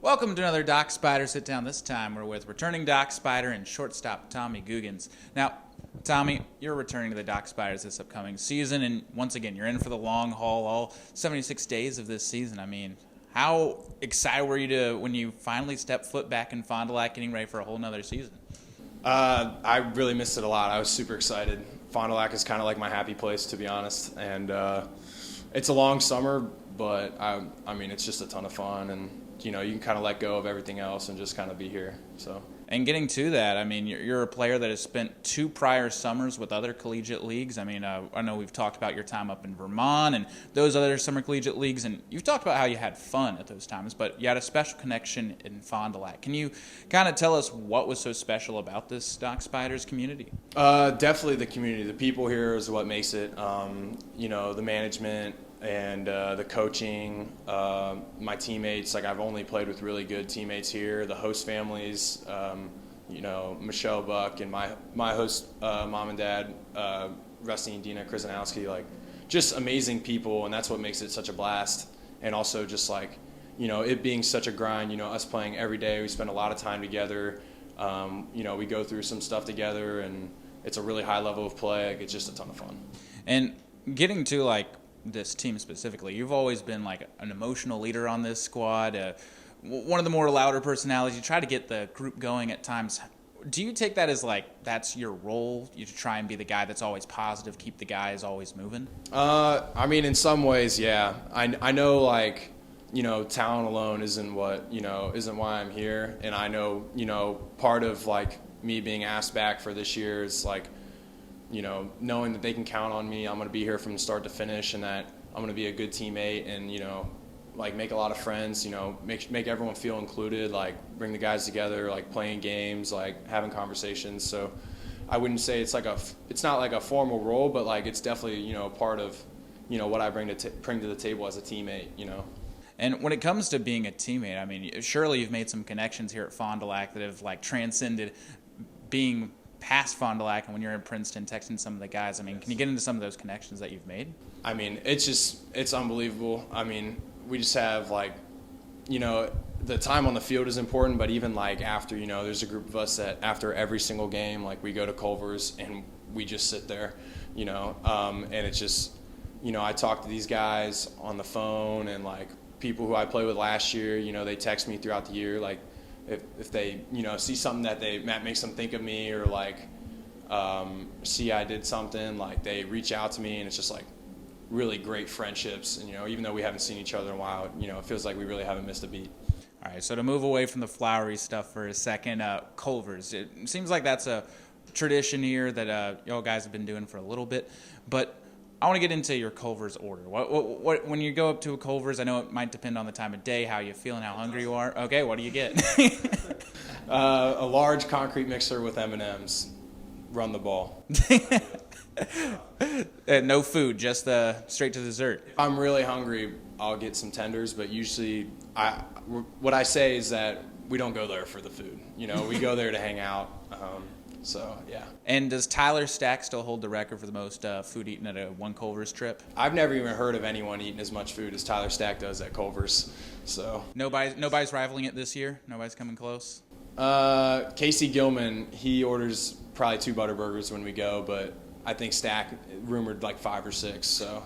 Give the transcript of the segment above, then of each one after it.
Welcome to another Doc Spider Sit Down. This time we're with returning Doc Spider and shortstop Tommy Googins. Now, Tommy, you're returning to the Doc Spiders this upcoming season, and once again, you're in for the long haul, all 76 days of this season. I mean, how excited were you when you finally stepped foot back in Fond du Lac, getting ready for a whole nother season? I really missed it a lot. I was super excited. Fond du Lac is kind of like my happy place, to be honest, and it's a long summer, but I mean, it's just a ton of fun, and you know, you can kind of let go of everything else and just kind of be here. So. And getting to that, I mean, you're a player that has spent 2 prior summers with other collegiate leagues. I mean, I know we've talked about your time up in Vermont and those other summer collegiate leagues, and you've talked about how you had fun at those times, but you had a special connection in Fond du Lac. Can you kind of tell us what was so special about this Doc Spiders community? Definitely the community. The people here is what makes it. You know, the management and the coaching, my teammates. Like, I've only played with really good teammates here. The host families, you know, Michelle Buck and my host mom and dad, Rusty and Dina Krasinowski, like, just amazing people, and that's what makes it such a blast. And also just like, you know, it being such a grind, you know, us playing every day, we spend a lot of time together. You know, we go through some stuff together, and it's a really high level of play. Like, it's just a ton of fun. And getting to, like, this team specifically, you've always been like an emotional leader on this squad, one of the more louder personalities. You try to get the group going at times. Do you take that as like that's your role? You try and be the guy that's always positive, keep the guys always moving? I mean, in some ways, yeah. I know, like, you know, talent alone isn't why I'm here, and I know, you know, part of like me being asked back for this year is like, you know, knowing that they can count on me. I'm going to be here from start to finish, and that I'm going to be a good teammate and, you know, like, make a lot of friends, you know, make everyone feel included, like, bring the guys together, like, playing games, like, having conversations. So I wouldn't say it's not like a formal role, but like, it's definitely, you know, part of, you know, what I bring to the table as a teammate, you know. And when it comes to being a teammate, I mean, surely you've made some connections here at Fond du Lac that have like transcended being past Fond du Lac, and when you're in Princeton texting some of the guys. I mean, can you get into some of those connections that you've made? I mean, it's unbelievable. I mean, we just have, like, you know, the time on the field is important, but even like after, you know, there's a group of us that after every single game, like, we go to Culver's and we just sit there, you know, and it's just, you know, I talk to these guys on the phone, and like people who I played with last year, you know, they text me throughout the year, like, if they, you know, see something that makes them think of me, or like see I did something, like, they reach out to me, and it's just like really great friendships. And, you know, even though we haven't seen each other in a while, you know, it feels like we really haven't missed a beat. All right, so to move away from the flowery stuff for a second, Culver's. It seems like that's a tradition here that y'all guys have been doing for a little bit, but I want to get into your Culver's order. What when you go up to a Culver's, I know it might depend on the time of day, how you feel, and how hungry you are. Okay, what do you get? A large concrete mixer with M&Ms. Run the ball. No food, just straight to dessert. If I'm really hungry, I'll get some tenders, but usually what I say is that we don't go there for the food. You know, we go there to hang out. So, yeah. And does Tyler Stack still hold the record for the most food eaten at a one Culver's trip? I've never even heard of anyone eating as much food as Tyler Stack does at Culver's. So nobody's rivaling it this year? Nobody's coming close? Casey Gilman, he orders probably 2 Butterburgers when we go, but I think Stack rumored like 5 or 6, so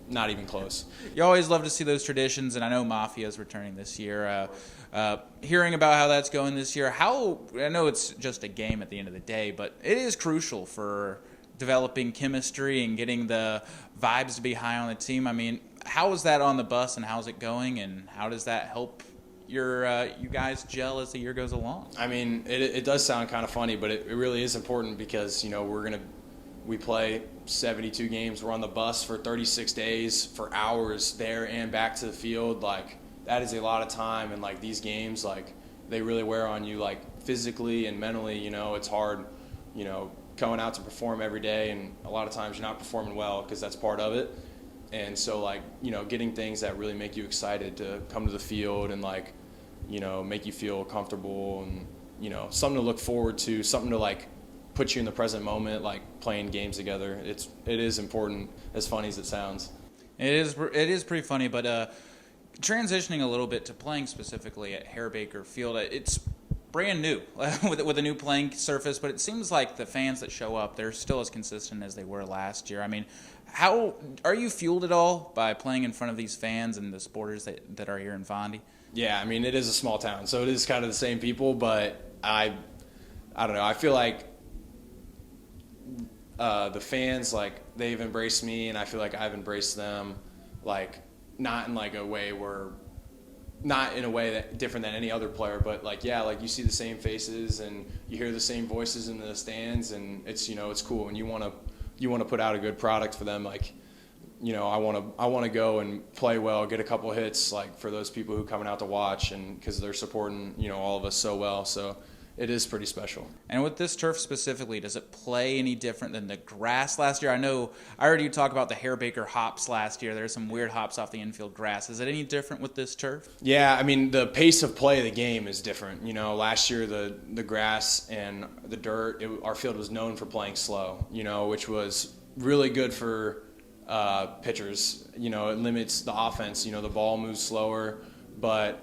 not even close. You always love to see those traditions, and I know Mafia's returning this year. Hearing about how that's going this year, I know it's just a game at the end of the day, but it is crucial for developing chemistry and getting the vibes to be high on the team. I mean, how is that on the bus, and how's it going, and how does that help you guys gel as the year goes along? I mean, it does sound kind of funny, but it really is important because, you know, we play 72 games. We're on the bus for 36 days, for hours there and back to the field. Like, that is a lot of time, and like, these games, like, they really wear on you, like, physically and mentally. You know, it's hard, you know, going out to perform every day, and a lot of times you're not performing well because that's part of it. And so, like, you know, getting things that really make you excited to come to the field and, like, you know, make you feel comfortable, and, you know, something to look forward to, something to like put you in the present moment, like playing games together. It is important, as funny as it sounds. It is pretty funny, but Transitioning a little bit to playing specifically at Harebaker Field, it's brand new with a new playing surface, but it seems like the fans that show up, they're still as consistent as they were last year. I mean, how are you fueled at all by playing in front of these fans and the supporters that are here in Fondy? Yeah, I mean, it is a small town, so it is kind of the same people, but I don't know. I feel like the fans, like, they've embraced me, and I feel like I've embraced them, like, not in like a way that different than any other player, but like, yeah, like you see the same faces and you hear the same voices in the stands, and it's, you know, it's cool, and you want to put out a good product for them. Like, you know, I want to go and play well, get a couple hits, like, for those people who coming out to watch, and because they're supporting, you know, all of us so well. So it is pretty special. And with this turf specifically, does it play any different than the grass last year? I know I heard you talk about the Harebaker hops last year. There's some weird hops off the infield grass. Is it any different with this turf? Yeah, I mean, the pace of play of the game is different. You know, last year the grass and the dirt, our field was known for playing slow, you know, which was really good for pitchers. You know, it limits the offense. You know, the ball moves slower. But,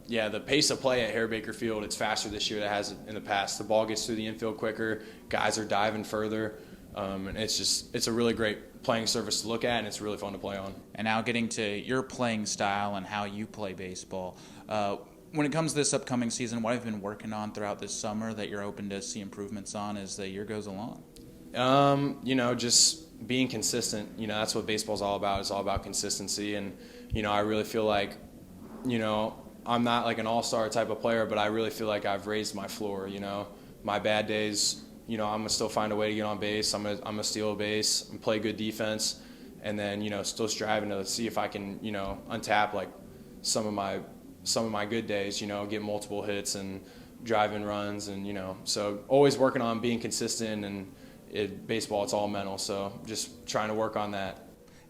yeah, the pace of play at Harebaker Field, it's faster this year than it has in the past. The ball gets through the infield quicker. Guys are diving further. And it's a really great playing surface to look at, and it's really fun to play on. And now getting to your playing style and how you play baseball, when it comes to this upcoming season, what have you been working on throughout this summer that you're hoping to see improvements on as the year goes along? You know, just being consistent. You know, that's what baseball's all about. It's all about consistency. And, you know, I really feel like, you know, I'm not like an all-star type of player, but I really feel like I've raised my floor. You know, my bad days, you know, I'm going to still find a way to get on base. I'm gonna steal a base and play good defense, and then, you know, still striving to see if I can, you know, untap like some of my good days, you know, get multiple hits and drive in runs, and, you know, so always working on being consistent. And baseball, it's all mental, so just trying to work on that.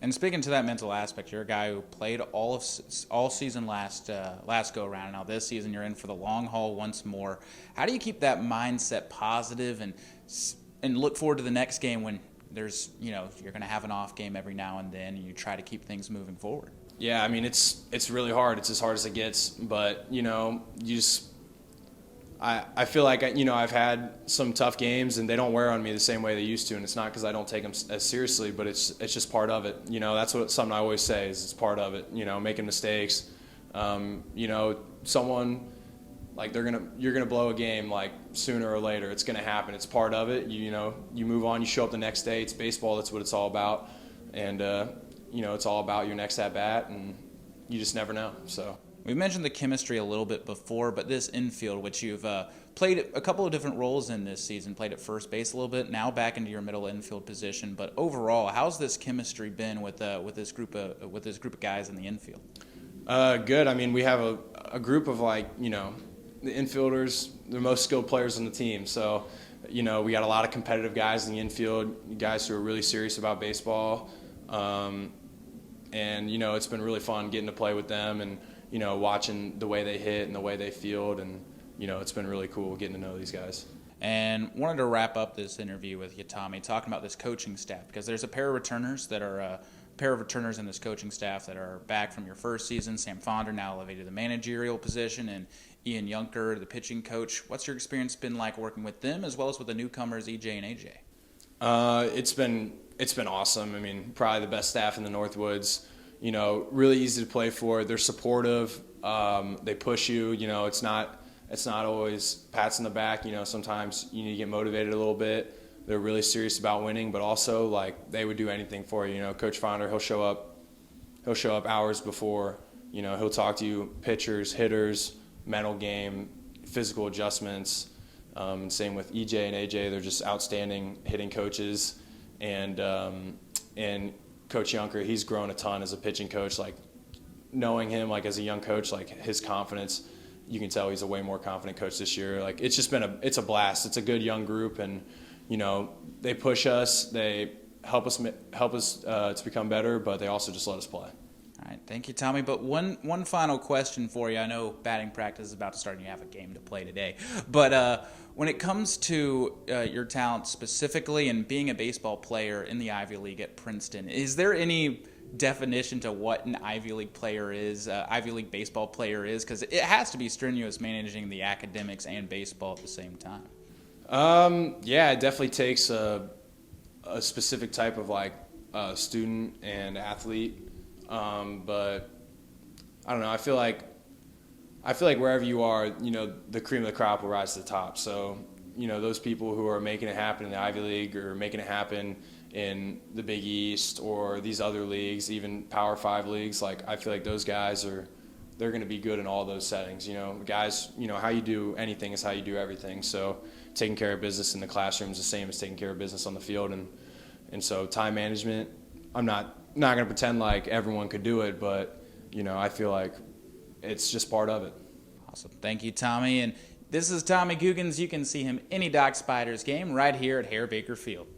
And speaking to that mental aspect, you're a guy who played all season last go around. Now this season you're in for the long haul once more. How do you keep that mindset positive and look forward to the next game when there's, you know, you're going to have an off game every now and then, and you try to keep things moving forward? Yeah, I mean, it's really hard. It's as hard as it gets, but, you know, I feel like, you know, I've had some tough games, and they don't wear on me the same way they used to, and it's not because I don't take them as seriously, but it's just part of it. You know, that's something I always say is it's part of it. You know, making mistakes. You know, someone like you're gonna blow a game like sooner or later. It's gonna happen. It's part of it. You know, you move on. You show up the next day. It's baseball. That's what it's all about, and you know, it's all about your next at bat, and you just never know. So. We mentioned the chemistry a little bit before, but this infield, which you've played a couple of different roles in this season, played at first base a little bit, now back into your middle infield position. But overall, how's this chemistry been with this group of guys in the infield? Good. I mean, we have a group of, like, you know, the infielders, the most skilled players on the team. So, you know, we got a lot of competitive guys in the infield, guys who are really serious about baseball. And, you know, it's been really fun getting to play with them and, you know, watching the way they hit and the way they field, and, you know, it's been really cool getting to know these guys. And wanted to wrap up this interview with you, Tommy, talking about this coaching staff, because there's a pair of returners in this coaching staff that are back from your first season. Sam Fonder now elevated to the managerial position, and Ian Junker, the pitching coach. What's your experience been like working with them, as well as with the newcomers, EJ and AJ? It's been awesome. I mean, probably the best staff in the Northwoods. You know, really easy to play for. They're supportive. They push you. You know, it's not always pats in the back. You know, sometimes you need to get motivated a little bit. They're really serious about winning, but also, like, they would do anything for you. You know, Coach Fonder, he'll show up hours before. You know, he'll talk to you, pitchers, hitters, mental game, physical adjustments. And same with EJ and AJ. They're just outstanding hitting coaches, and Coach Junker, he's grown a ton as a pitching coach. Like, knowing him, like, as a young coach, like, his confidence, you can tell he's a way more confident coach this year. Like, it's just been it's a blast. It's a good young group, and, you know, they push us, they help us to become better, but they also just let us play. All right, thank you, Tommy. But one final question for you. I know batting practice is about to start and you have a game to play today. But when it comes to your talent specifically and being a baseball player in the Ivy League at Princeton, is there any definition to what an Ivy League player is, Ivy League baseball player is? Because it has to be strenuous managing the academics and baseball at the same time. Yeah, it definitely takes a specific type of like student and athlete. But I don't know. I feel like wherever you are, you know, the cream of the crop will rise to the top. So, you know, those people who are making it happen in the Ivy League or making it happen in the Big East or these other leagues, even Power 5 leagues, like I feel like those guys they're going to be good in all those settings. You know, guys, you know, how you do anything is how you do everything. So taking care of business in the classroom is the same as taking care of business on the field. And so time management, I'm not going to pretend like everyone could do it, but, you know, I feel like it's just part of it. Awesome. Thank you, Tommy. And this is Tommy Googins. You can see him any Doc Spiders game right here at Hare Baker Field.